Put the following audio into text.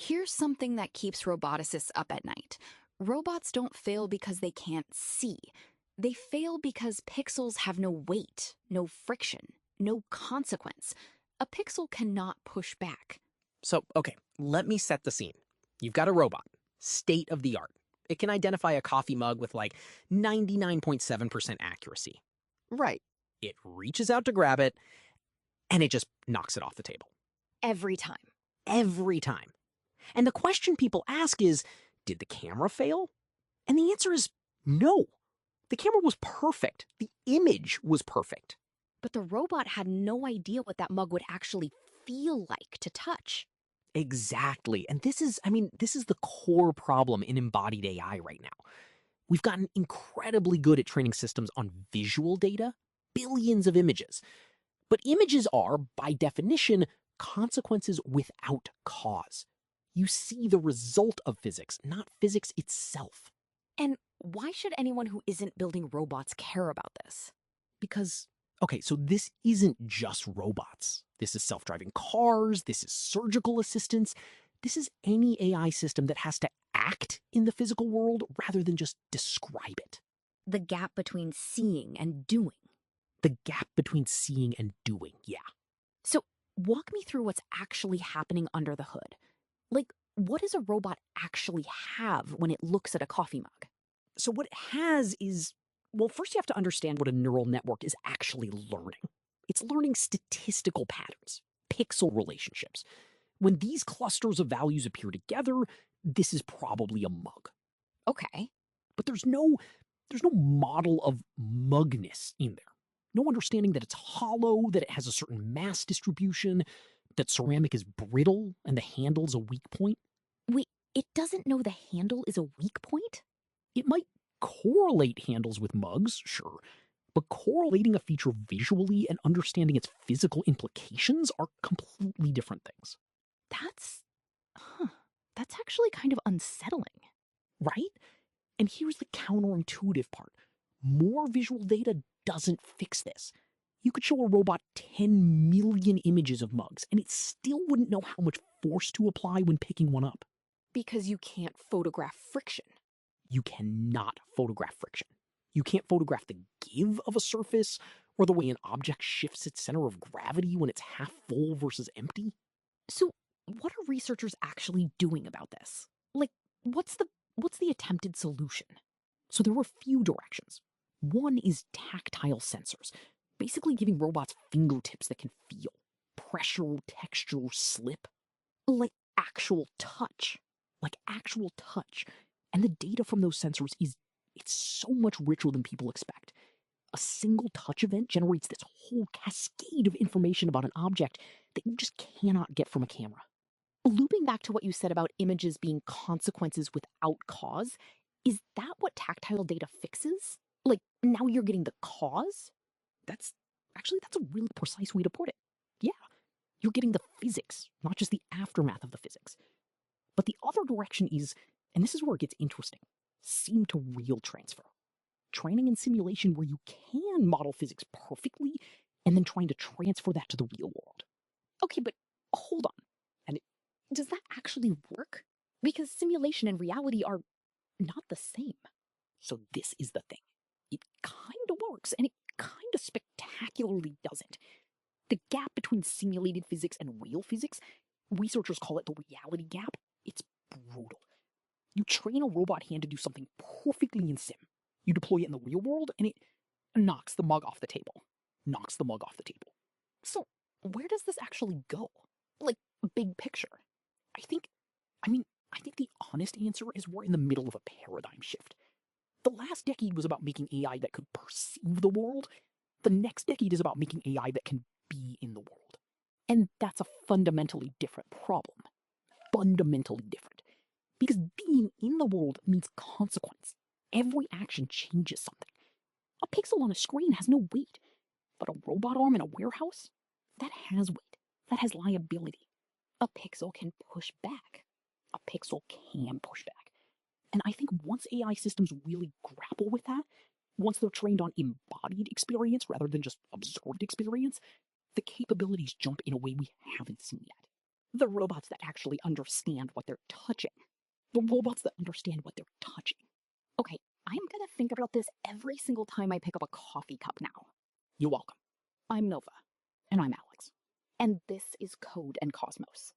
Here's something that keeps roboticists up at night. Robots don't fail because they can't see. They fail because pixels have no weight, no friction, no consequence. A pixel cannot push back. So, okay, let me set the scene. You've got a robot, state of the art. It can identify a coffee mug with like 99.7% accuracy. Right. It reaches out to grab it, and it just knocks it off the table. Every time. Every time. And the question people ask is, did the camera fail? And the answer is no. The camera was perfect. The image was perfect. But the robot had no idea what that mug would actually feel like to touch. Exactly. And this is the core problem in embodied AI right now. We've gotten incredibly good at training systems on visual data, billions of images. But images are, by definition, consequences without cause. You see the result of physics, not physics itself. And why should anyone who isn't building robots care about this? Because, okay, so this isn't just robots. This is self-driving cars, this is surgical assistants, this is any AI system that has to act in the physical world rather than just describe it. The gap between seeing and doing. The gap between seeing and doing, yeah. So, walk me through what's actually happening under the hood. Like, what does a robot actually have when it looks at a coffee mug? So what it has is, well, first you have to understand what a neural network is actually learning. It's learning statistical patterns, pixel relationships. When these clusters of values appear together, this is probably a mug. Okay. But there's no model of mugness in there. No understanding that it's hollow, that it has a certain mass distribution, that ceramic is brittle and the handle's a weak point. Wait, it doesn't know the handle is a weak point? It might correlate handles with mugs, sure, but correlating a feature visually and understanding its physical implications are completely different things. That's. That's actually kind of unsettling. Right? And here's the counterintuitive part. More visual data doesn't fix this. You could show a robot 10 million images of mugs, and it still wouldn't know how much force to apply when picking one up. Because you can't photograph friction. You cannot photograph friction. You can't photograph the give of a surface, or the way an object shifts its center of gravity when it's half full versus empty. So, what are researchers actually doing about this? Like, what's the attempted solution? So there were a few directions. One is tactile sensors, basically giving robots fingertips that can feel pressure, texture, slip, Like actual touch. like actual touch. And the data from those sensors it's so much richer than people expect. A single touch event generates this whole cascade of information about an object that you just cannot get from a camera. Looping back to what you said about images being consequences without cause, is that what tactile data fixes? Like, now you're getting the cause? That's a really precise way to put it. Yeah, you're getting the physics, not just the aftermath of the physics. But the other direction is, and this is where it gets interesting, seem to real transfer. Training and simulation where you can model physics perfectly and then trying to transfer that to the real world. Okay, but hold on. Does that actually work? Because simulation and reality are not the same. So this is the thing. It kind of works, and it kind of spectacularly doesn't. The gap between simulated physics and real physics, researchers call it the reality gap, it's brutal. You train a robot hand to do something perfectly in sim. You deploy it in the real world, and it knocks the mug off the table. Knocks the mug off the table. So, where does this actually go? Like, big picture. I think the honest answer is we're in the middle of a paradigm shift. The last decade was about making AI that could perceive the world. The next decade is about making AI that can be in the world. And that's a fundamentally different problem. Fundamentally different. Because being in the world means consequence. Every action changes something. A pixel on a screen has no weight. But a robot arm in a warehouse? That has weight. That has liability. A pixel can push back. A pixel can push back. And I think once AI systems really grapple with that, once they're trained on embodied experience rather than just observed experience, the capabilities jump in a way we haven't seen yet. The robots that actually understand what they're touching. The robots that understand what they're touching. Okay, I'm gonna think about this every single time I pick up a coffee cup now. You're welcome. I'm Nova. And I'm Alex. And this is Code and Cosmos.